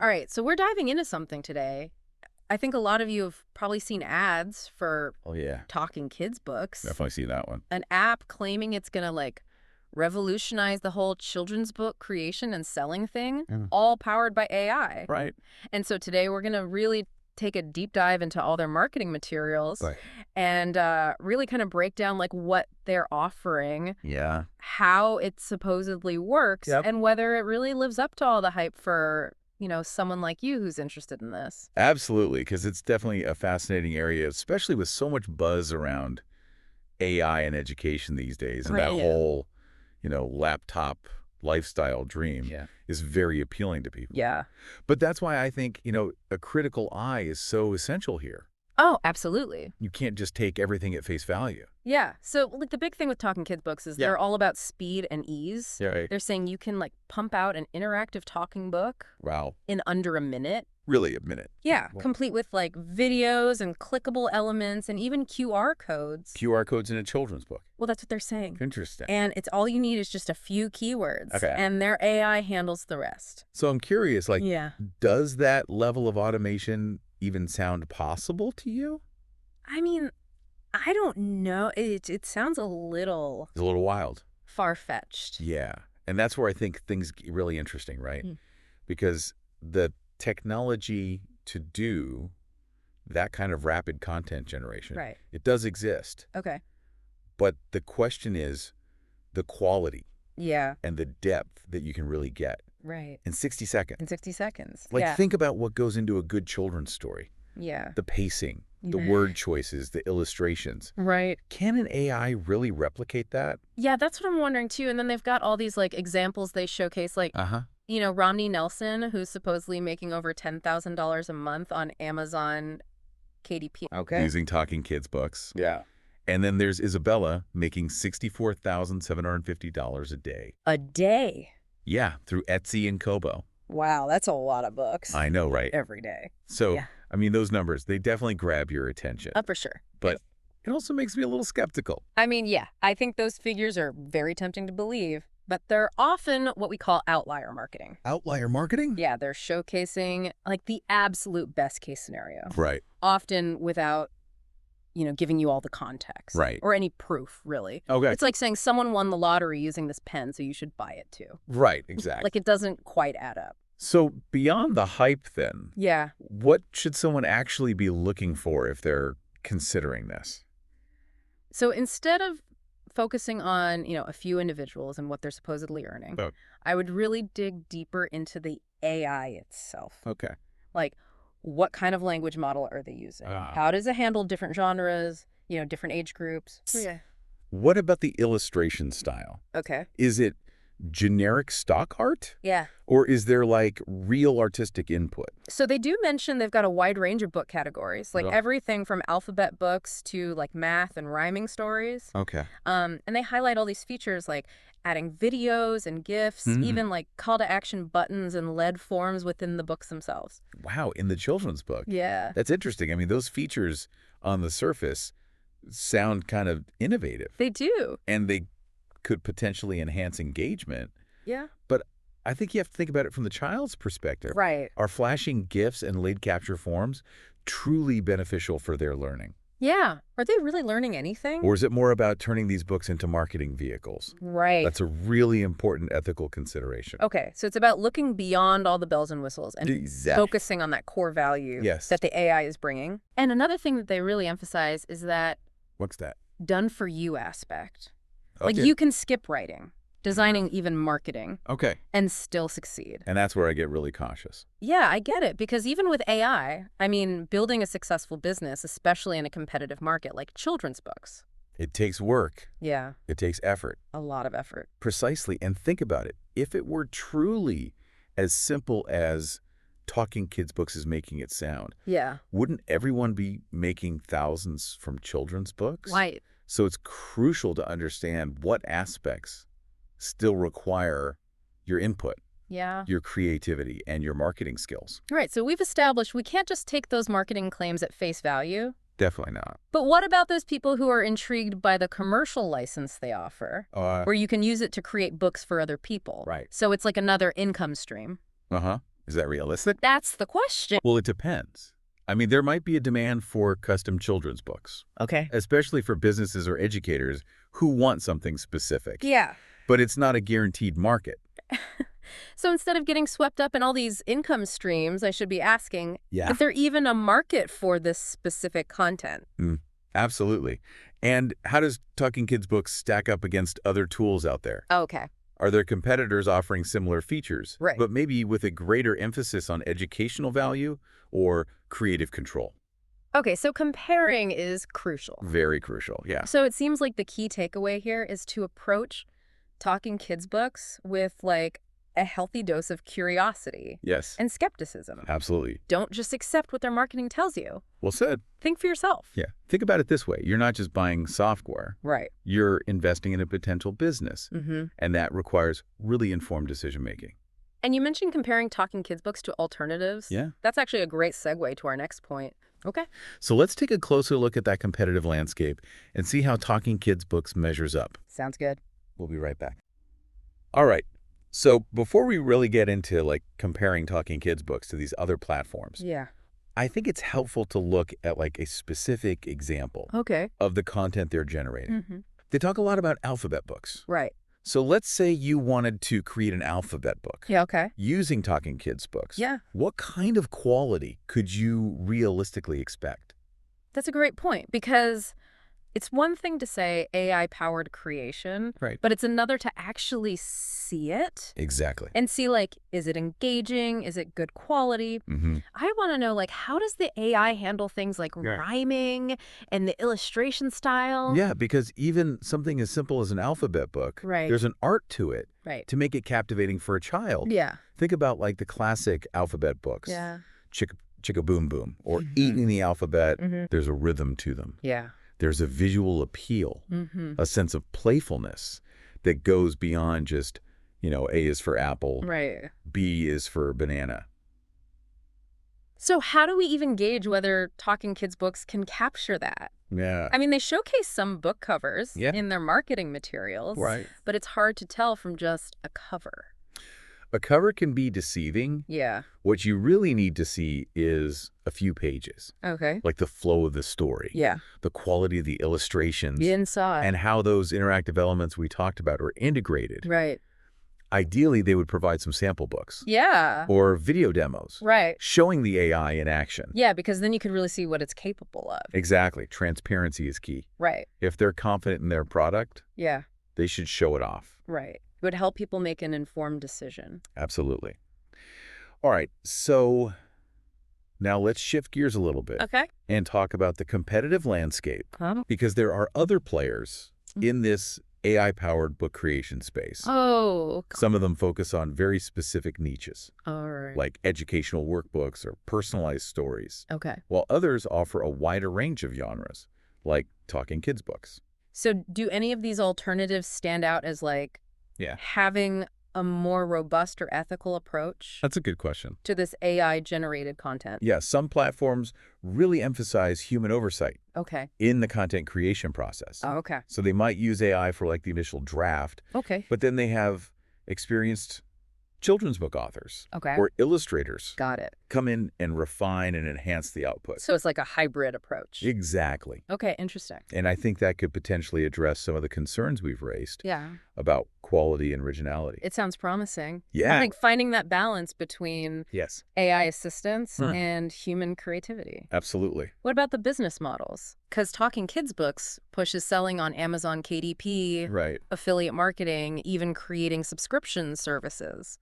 All right, so we're diving into something today. I think a lot of you have probably seen ads for Oh, yeah. Talking Kids Books, Definitely see that one. an app claiming it's going to like revolutionize the whole children's book creation and selling thing, Yeah. all powered by AI. Right. And so today we're going to really take a deep dive into all their marketing materials Right. and really kind of break down like what they're offering, Yeah. how it supposedly works, Yep. and whether it really lives up to all the hype for, you know, someone like you who's interested in this. Absolutely, because it's definitely a fascinating area, especially with so much buzz around AI and education these days. And that Right. whole, laptop lifestyle dream Yeah. is very appealing to people. Yeah. But that's why I think, a critical eye is so essential here. Oh, absolutely. You can't just take everything at face value. Yeah. So like the big thing with Talking Kids Books is Yeah. they're all about speed and ease. Yeah, right. They're saying you can like pump out an interactive talking book Wow. in under a minute. Really a minute. Yeah, Well, complete with like videos and clickable elements and even QR codes. QR codes in a children's book. Well, that's what they're saying. Interesting. And it's all you need is just a few keywords. Okay. And their AI handles the rest. So I'm curious, Yeah. does that level of automation even sound possible to you? I mean, I don't know. It sounds a little It's a little wild. far-fetched. Yeah. And that's where I think things get really interesting, right? Mm. Because the technology to do that kind of rapid content generation, Right. it does exist. Okay. But the question is the quality Yeah. and the depth that you can really get Right. in 60 seconds. In 60 seconds. Like, yeah. think about what goes into a good children's story. Yeah. The pacing, the Yeah. word choices, the illustrations. Right. Can an AI really replicate that? Yeah, that's what I'm wondering too. And then they've got all these like examples they showcase, like, Uh-huh. you know, Romney Nelson, who's supposedly making over $10,000 a month on Amazon KDP. Okay. Using Talking Kids books. Yeah. And then there's Isabella making $64,750 a day. A day. Yeah, through Etsy and Kobo. Wow, that's a lot of books. I know, right? Every day. So, Yeah. I mean, those numbers, they definitely grab your attention. For sure. But it also makes me a little skeptical. I mean, yeah, I think those figures are very tempting to believe, but they're often what we call outlier marketing. Outlier marketing? Yeah, they're showcasing like the absolute best case scenario, Right. often without, you know, giving you all the context. Right. Or any proof, really. Okay. It's like saying someone won the lottery using this pen, so you should buy it too. Right, exactly. Like it doesn't quite add up. So beyond the hype then, Yeah. what should someone actually be looking for if they're considering this? So instead of focusing on, you know, a few individuals and what they're supposedly earning, Oh. I would really dig deeper into the AI itself. Okay. Like, what kind of language model are they using? Ah. How does it handle different genres, you know, different age groups? Yeah. What about the illustration style? Okay. Is it generic stock art? Yeah. Or is there like real artistic input? So they do mention they've got a wide range of book categories, like Oh. everything from alphabet books to like math and rhyming stories. Okay. And they highlight all these features like adding videos and GIFs, Mm. even like call to action buttons and LED forms within the books themselves. Wow, in the children's book. Yeah. That's interesting. I mean, those features on the surface sound kind of innovative, They do. and they could potentially enhance engagement. Yeah. But I think you have to think about it from the child's perspective. Right. Are flashing GIFs and lid capture forms truly beneficial for their learning? Yeah. Are they really learning anything? Or is it more about turning these books into marketing vehicles? Right. That's a really important ethical consideration. Okay, so it's about looking beyond all the bells and whistles and Exactly. focusing on that core value Yes. that the AI is bringing. And another thing that they really emphasize is that What's that? done for you aspect. Like Okay. you can skip writing, designing, even marketing, Okay. and still succeed. And that's where I get really cautious. Yeah, I get it. Because even with AI, I mean, building a successful business, especially in a competitive market like children's books. It takes work. Yeah, It takes effort. a lot of effort. Precisely. And think about it. If it were truly as simple as Talking Kids Books is making it sound, Yeah. wouldn't everyone be making thousands from children's books? Right. So it's crucial to understand what aspects still require your input, Yeah. your creativity, and your marketing skills. Right. So we've established we can't just take those marketing claims at face value. Definitely not. But what about those people who are intrigued by the commercial license they offer, where you can use it to create books for other people? Right. So it's like another income stream. Uh-huh. Is that realistic? That's the question. Well, it depends. I mean, there might be a demand for custom children's books, Okay. especially for businesses or educators who want something specific. Yeah. But it's not a guaranteed market. So instead of getting swept up in all these income streams, I should be asking, Yeah. is there even a market for this specific content? Absolutely. And how does Talking Kids Books stack up against other tools out there? Okay. Are there competitors offering similar features, Right. but maybe with a greater emphasis on educational value or creative control? Okay, so comparing is crucial. Very crucial, yeah. So it seems like the key takeaway here is to approach Talking Kids Books with like a healthy dose of curiosity Yes, and skepticism. absolutely. Don't just accept what their marketing tells you. Well said. Think for yourself. Yeah. Think about it this way. You're not just buying software. Right. You're investing in a potential business, Mm-hmm. and that requires really informed decision-making. And you mentioned comparing Talking Kids Books to alternatives. Yeah. That's actually a great segue to our next point. Okay. So let's take a closer look at that competitive landscape and see how Talking Kids Books measures up. Sounds good. We'll be right back. All right. So before we really get into like comparing Talking Kids Books to these other platforms, Yeah. I think it's helpful to look at like a specific example Okay. of the content they're generating. Mm-hmm. They talk a lot about alphabet books. Right. So let's say you wanted to create an alphabet book Yeah, okay. using Talking Kids Books. Yeah. What kind of quality could you realistically expect? That's a great point because it's one thing to say AI-powered creation, Right. but it's another to actually see it Exactly. and see, like, is it engaging? Is it good quality? Mm-hmm. I want to know, like, how does the AI handle things like Yeah. rhyming and the illustration style? Yeah, because even something as simple as an alphabet book, Right. there's an art to it Right. to make it captivating for a child. Yeah. Think about like the classic alphabet books, Yeah. Chicka Boom Boom, or Mhm. Eating the Alphabet. Mm-hmm. There's a rhythm to them. Yeah. There's a visual appeal, Mm-hmm. a sense of playfulness that goes beyond just, A is for apple, Right. B is for banana. So how do we even gauge whether Talking Kids Books can capture that? Yeah. I mean, they showcase some book covers Yeah. in their marketing materials, Right. but it's hard to tell from just a cover. A cover can be deceiving. Yeah. What you really need to see is a few pages, Okay. like the flow of the story, Yeah. the quality of the illustrations, The inside. and how those interactive elements we talked about are integrated. Right. Ideally, they would provide some sample books Yeah. or video demos Right. showing the AI in action. Yeah, because then you could really see what it's capable of. Exactly. Transparency is key. Right. If they're confident in their product, Yeah. they should show it off. Right. It would help people make an informed decision. Absolutely. All right. So now let's shift gears a little bit Okay. and talk about the competitive landscape, Um, because there are other players in this AI-powered book creation space. oh, Some of them focus on very specific niches, all right. like educational workbooks or personalized stories, Okay. while others offer a wider range of genres, like Talking Kids Books. So do any of these alternatives stand out as like Yeah. having a more robust or ethical approach That's a good question. to this AI-generated content? Yeah, some platforms really emphasize human oversight Okay. in the content creation process. Oh, okay. So they might use AI for like the initial draft, Okay. but then they have experienced children's book authors Okay. or illustrators Got it. come in and refine and enhance the output. So it's like a hybrid approach. Exactly. Okay, interesting. And I think that could potentially address some of the concerns we've raised Yeah, about quality and originality. it sounds promising. I Yeah. think finding that balance between Yes, AI assistance Hmm. and human creativity. absolutely. What about the business models? Because Talking Kids Books pushes selling on Amazon KDP, Right. affiliate marketing, even creating subscription services.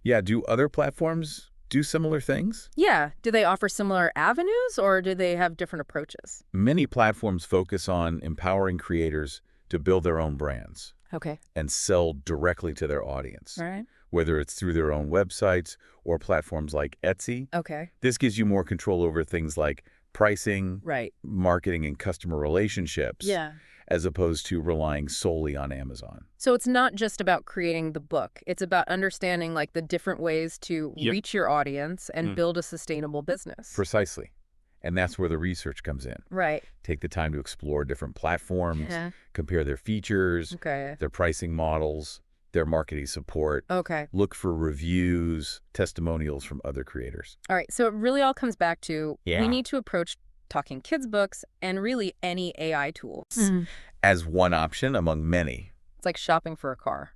Yeah, do other platforms do similar things? Yeah, do they offer similar avenues or do they have different approaches? Many platforms focus on empowering creators to build their own brands Okay, and sell directly to their audience, all right. whether it's through their own websites or platforms like Etsy. Okay, This gives you more control over things like pricing, right. marketing, and customer relationships, Yeah. as opposed to relying solely on Amazon. So it's not just about creating the book. It's about understanding like the different ways to Yep. reach your audience and Mm. build a sustainable business. Precisely. And that's where the research comes in. Right. Take the time to explore different platforms, Yeah. compare their features, Okay. their pricing models, their marketing support. Okay. Look for reviews, testimonials from other creators. All right. So it really all comes back to we Yeah. need to approach Talking Kids books and really any AI tools. As one option among many. It's like shopping for a car.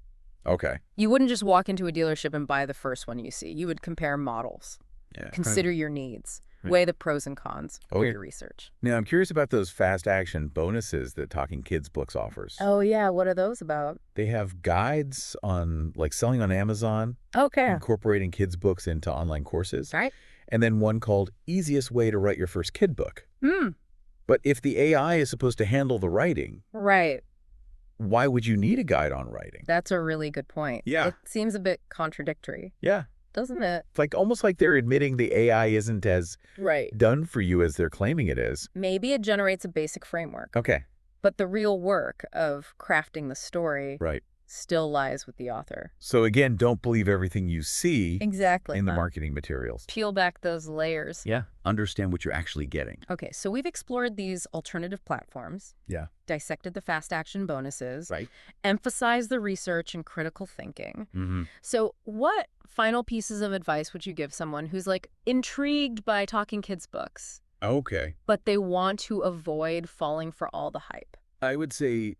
Okay. You wouldn't just walk into a dealership and buy the first one you see. You would compare models, Yeah. consider your needs, Right. weigh the pros and cons for Okay. your research. Now, I'm curious about those fast action bonuses that Talking Kids Books offers. Oh, yeah. What are those about? They have guides on, like, selling on Amazon, Okay. incorporating kids' books into online courses, Right. and then one called Easiest Way to Write Your First Kid Book. But if the AI is supposed to handle the writing, Right. why would you need a guide on writing? That's a really good point. Yeah. It seems a bit contradictory, Yeah. doesn't it? It's like almost like they're admitting the AI isn't as Right. done for you as they're claiming it is. Maybe it generates a basic framework, Okay. but the real work of crafting the story Right. still lies with the author. So again, don't believe everything you see Exactly. in the marketing materials. Peel back those layers. Yeah. Understand what you're actually getting. Okay, so we've explored these alternative platforms, Yeah. dissected the fast action bonuses, Right. emphasized the research and critical thinking. Mm-hmm. So what final pieces of advice would you give someone who's like intrigued by Talking Kids books, Okay. but they want to avoid falling for all the hype? I would say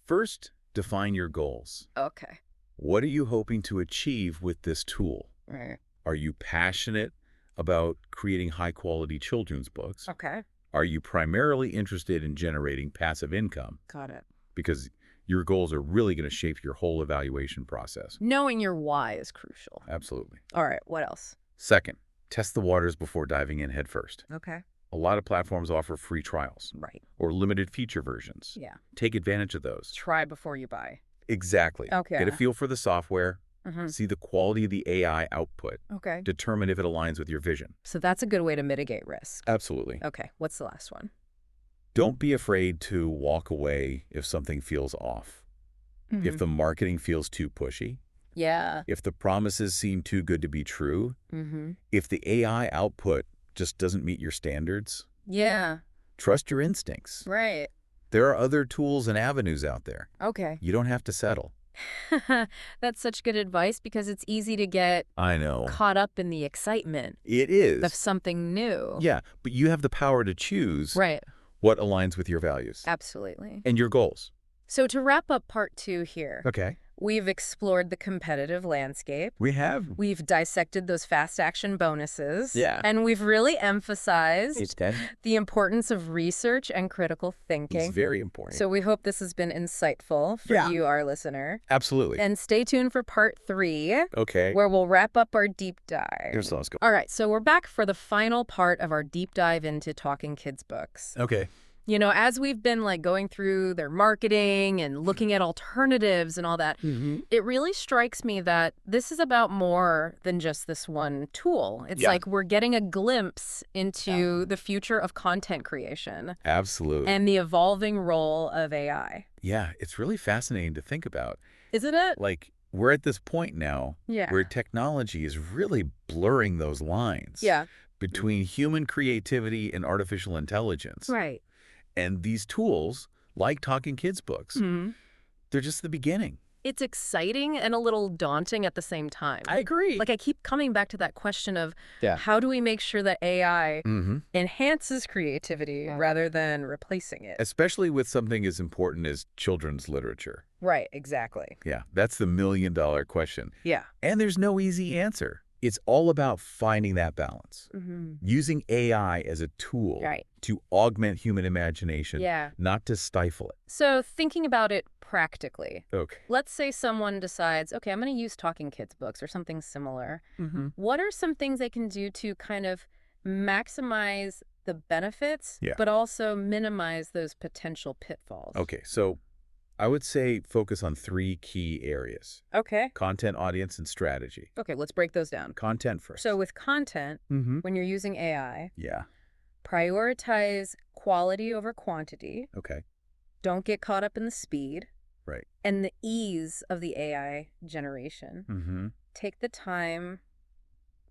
first, define your goals. Okay. What are you hoping to achieve with this tool? Right. Are you passionate about creating high-quality children's books? Okay. Are you primarily interested in generating passive income? Got it. Because your goals are really going to shape your whole evaluation process. Knowing your why is crucial. Absolutely. All right, what else? Second, test the waters before diving in headfirst. Okay. A lot of platforms offer free trials Right. or limited feature versions. Yeah. Take advantage of those. Try before you buy. Exactly. Okay. Get a feel for the software, Mm-hmm. see the quality of the AI output, Okay. determine if it aligns with your vision. So that's a good way to mitigate risk. Absolutely. Okay, what's the last one? Don't be afraid to walk away if something feels off. If the marketing feels too pushy, Yeah. if the promises seem too good to be true, Mm-hmm. if the AI output just doesn't meet your standards, Yeah. trust your instincts. Right. There are other tools and avenues out there. Okay. You don't have to settle. That's such good advice because it's easy to get I know. caught up in the excitement It is. of something new. Yeah, but you have the power to choose Right. what aligns with your values Absolutely. and your goals. So to wrap up part 2 here, Okay. we've explored the competitive landscape. We have. We've dissected those fast action bonuses. Yeah. And we've really emphasized It's that. the importance of research and critical thinking. It's very important. So we hope this has been insightful for Yeah. you, our listener. Absolutely. And stay tuned for part 3, Okay. where we'll wrap up our deep dive. Here's let's go. All right, so we're back for the final part of our deep dive into Talking Kids books. Okay. You know, as we've been like going through their marketing and looking at alternatives and all that, it really strikes me that this is about more than just this one tool. It's Yeah. like we're getting a glimpse into the future of content creation Absolutely. and the evolving role of AI. Yeah, it's really fascinating to think about. Isn't it? Like, we're at this point now Yeah. where technology is really blurring those lines Yeah. between human creativity and artificial intelligence. Right. And these tools, like Talking Kids books, they're just the beginning. It's exciting and a little daunting at the same time. agree. Like I keep coming back to that question of Yeah. how do we make sure that AI Mm-hmm. enhances creativity rather than replacing it? Especially with something as important as children's literature. Right, exactly. Yeah, that's the million-dollar question. Yeah. And there's no easy answer. It's all about finding that balance. Using AI as a tool Right. to augment human imagination, Yeah. not to stifle it. So thinking about it practically, Okay. let's say someone decides, okay, I'm going to use Talking Kids books or something similar. What are some things they can do to kind of maximize the benefits, Yeah. but also minimize those potential pitfalls? Okay, so I would say focus on 3 key areas: Okay. content, audience, and strategy. Okay, let's break those down. Content first. So with content, when you're using AI, Yeah. prioritize quality over quantity. Okay. Don't get caught up in the speed Right. and the ease of the AI generation. Take the time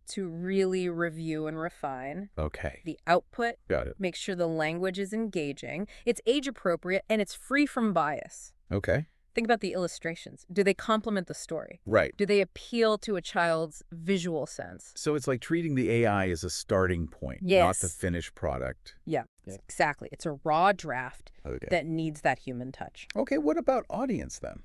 to really review and refine Okay. the output. Got it. Make sure the language is engaging. It's age appropriate and it's free from bias. Okay. Think about the illustrations. Do they complement the story? Right. Do they appeal to a child's visual sense? So it's like treating the AI as a starting point, not the Yes. finished product. Yeah, exactly. It's a raw draft Okay. that needs that human touch. Okay, what about audience then?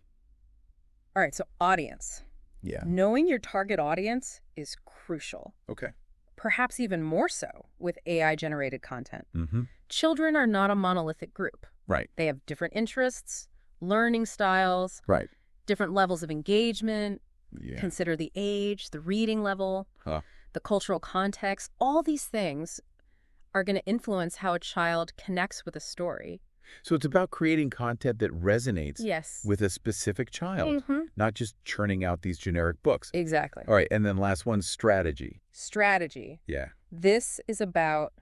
All right, so audience. Yeah. Knowing your target audience is crucial, Okay. perhaps even more so with AI-generated content. Mm-hmm. Children are not a monolithic group. Right. They have different interests, learning styles, Right. different levels of engagement. Yeah. Consider the age, the reading level, Huh. the cultural context. All these things are going to influence how a child connects with a story. So it's about creating content that resonates Yes. with a specific child, Mm-hmm. not just churning out these generic books. Exactly. All right, and then last one, strategy. Strategy. Yeah. This is about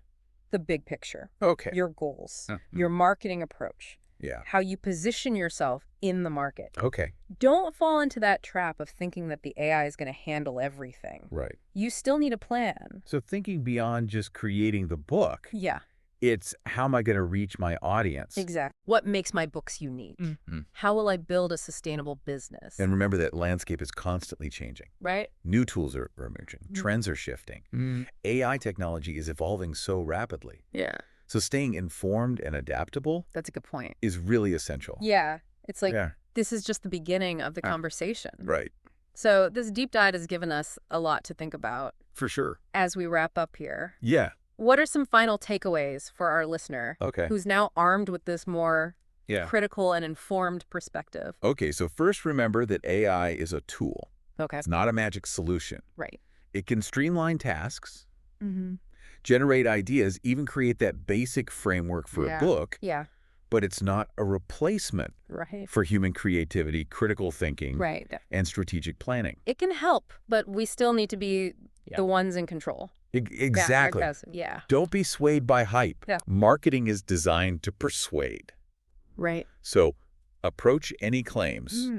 the big picture, Okay. your goals, Mhm. your marketing approach, Yeah. how you position yourself in the market. Okay. Don't fall into that trap of thinking that the AI is going to handle everything. Right. You still need a plan. So thinking beyond just creating the book, Yeah, it's how am I going to reach my audience? exactly. What makes my books unique? Mhm. How will I build a sustainable business? And remember that landscape is constantly changing. Right? New tools are emerging. Trends are shifting. AI technology is evolving so rapidly. Yeah. So staying informed and adaptable That's a good point. is really essential. Yeah. It's like, Yeah. this is just the beginning of the conversation. Right. So this deep dive has given us a lot to think about. For sure. As we wrap up here, Yeah. what are some final takeaways for our listener Okay. who's now armed with this more Yeah. critical and informed perspective? Okay, so first remember that AI is a tool. Okay. It's not a magic solution. Right. It can streamline tasks, Mm-hmm. generate ideas, even create that basic framework for a book, Yeah. but it's not a replacement Right. for human creativity, critical thinking, Right. and strategic planning. It can help, but we still need to be the ones in control. Exactly. Yeah. Don't be swayed by hype. Yeah. Marketing is designed to persuade. Right. So approach any claims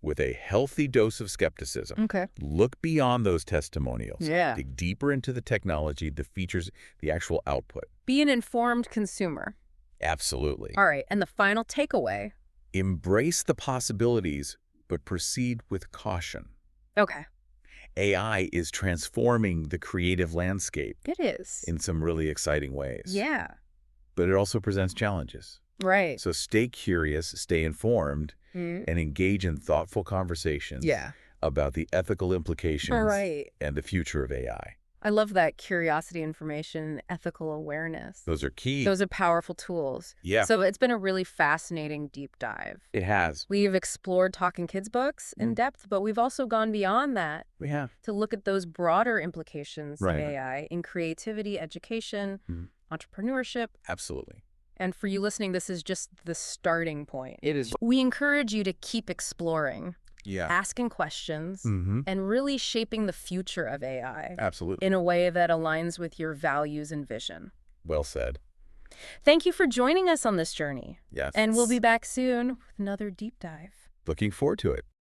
with a healthy dose of skepticism. Okay. Look beyond those testimonials. Yeah. Dig deeper into the technology, the features, the actual output. Be an informed consumer. Absolutely. All right. And the final takeaway. Embrace the possibilities, but proceed with caution. Okay. AI is transforming the creative landscape It is. in some really exciting ways. Yeah. But it also presents challenges. Right. So stay curious, stay informed, and engage in thoughtful conversations about the ethical implications Right. and the future of AI. I love that curiosity, information, ethical awareness. Those are key. Those are powerful tools. Yeah. So it's been a really fascinating deep dive. It has. We've explored Talking Kids books in depth, but we've also gone beyond that We have. to look at those broader implications Right. of AI in creativity, education, entrepreneurship. Absolutely. And for you listening, this is just the starting point. It is. We encourage you to keep exploring, Yeah. asking questions, and really shaping the future of AI Absolutely. in a way that aligns with your values and vision. Well said. Thank you for joining us on this journey. Yes. And we'll be back soon with another deep dive. Looking forward to it.